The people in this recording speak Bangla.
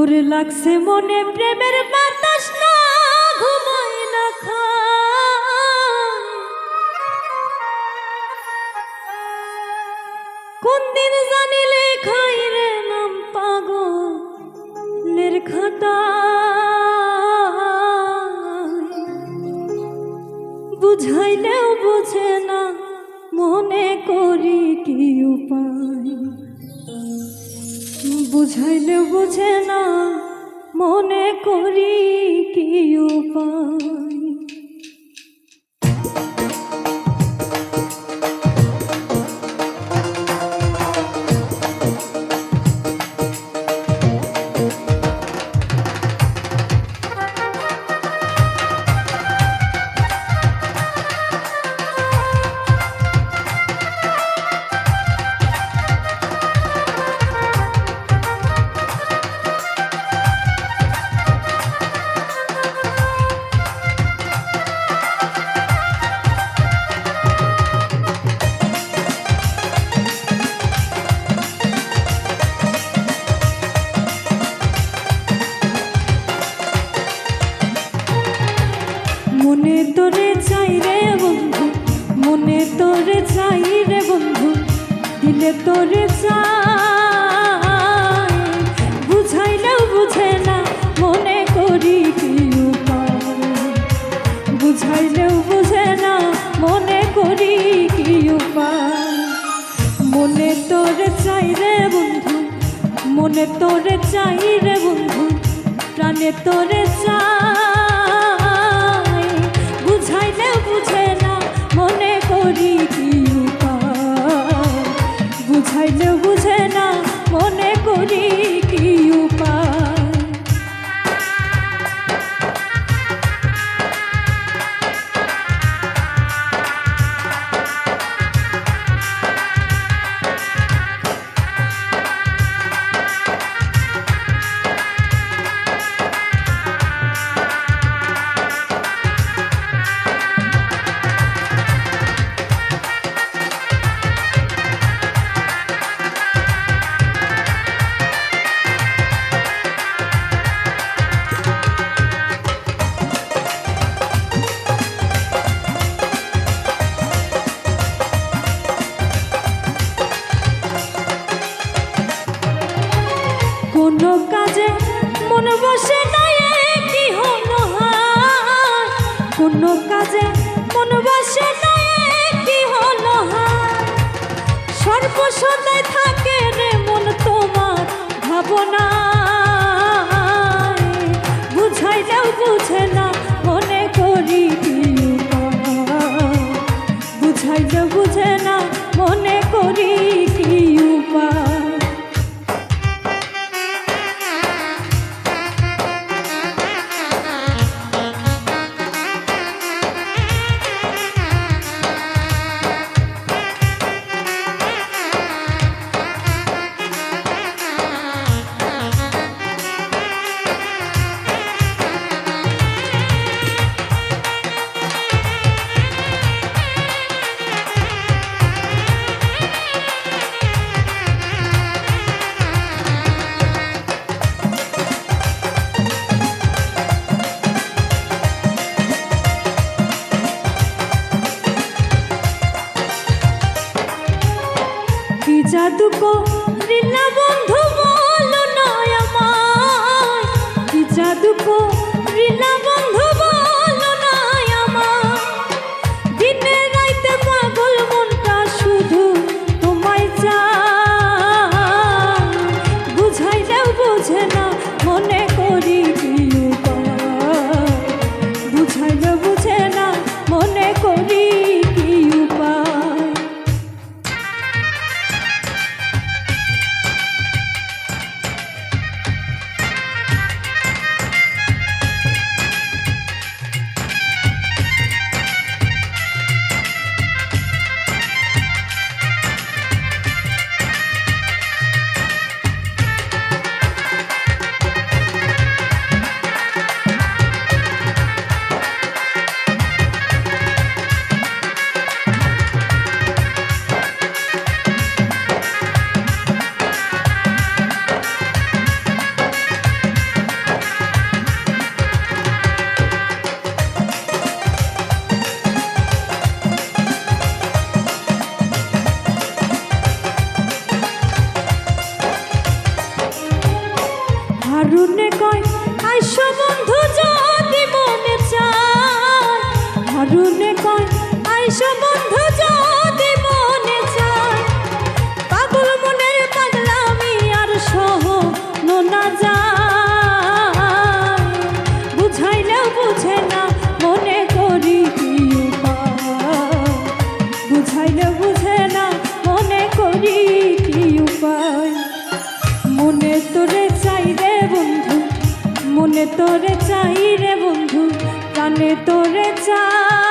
ওরে লাগছে মনে প্রেমের বাতাস না ঘুমায় না খায়, কোন দিন জানিলে খাই রে নাম পাগলের খাতায়, বুঝাইলেও বুঝে না মনে করি কি উপায়, বুঝাইলে বুঝে না মনে করি কি উপায়। মনে তোরে চাই রে বন্ধু, মনে তোরে চাই রে বন্ধু, দিলে তোরে চাই, বুঝাইলেও বুঝে না মনে করি কি উপায়, বুঝাইলেও বুঝে না মনে করি কি উপায়। মনে তোরে চাই রে বন্ধু, মনে তোরে চাই রে বন্ধু, প্রাণে তোরে চাই, বুঝাইলেও বুঝে না মনে করি কি উপায়, বুঝাইলেও বুঝে না মনে করি কি উপায়। কোনো কাজে মন বসে না কি হলো হায়, কোনো কাজে মন বসে না কি হলো হায়, সর্বসদাই থাকে রে মন তোমার ভাবনায়, বুঝাইলেও বুঝে না মনে করি কি উপায়, বুঝাইলেও বুঝে না মনে করি কি উপায়। জাদু করিলা বন্ধু বলো না আমায়, কি জাদু করিলা বন্ধু বলো না আমায়, দিনে রাইতে পাগল মনটা শুধু তোমায় চায়, বুঝাইলেও বুঝে না মনে করি কি উপায়, বুঝাইলেও বুঝে না মনে করি কি উপায়। হারুনে কয় আইসো বন্ধু যদি মনে চায়, হারুনে কয় আইসো বন্ধু যদি মনে চায়, পাগল মনের পাগলামি আর সহ না যায়, বুঝাইলেও বুঝে না মনে করি কি উপায়, বুঝাইলেও বুঝে না মনে করি কি উপায়। মনে তোরে চাই রে বন্ধু, মনে তোরে চাই রে বন্ধু, প্রাণে তোরে চাই।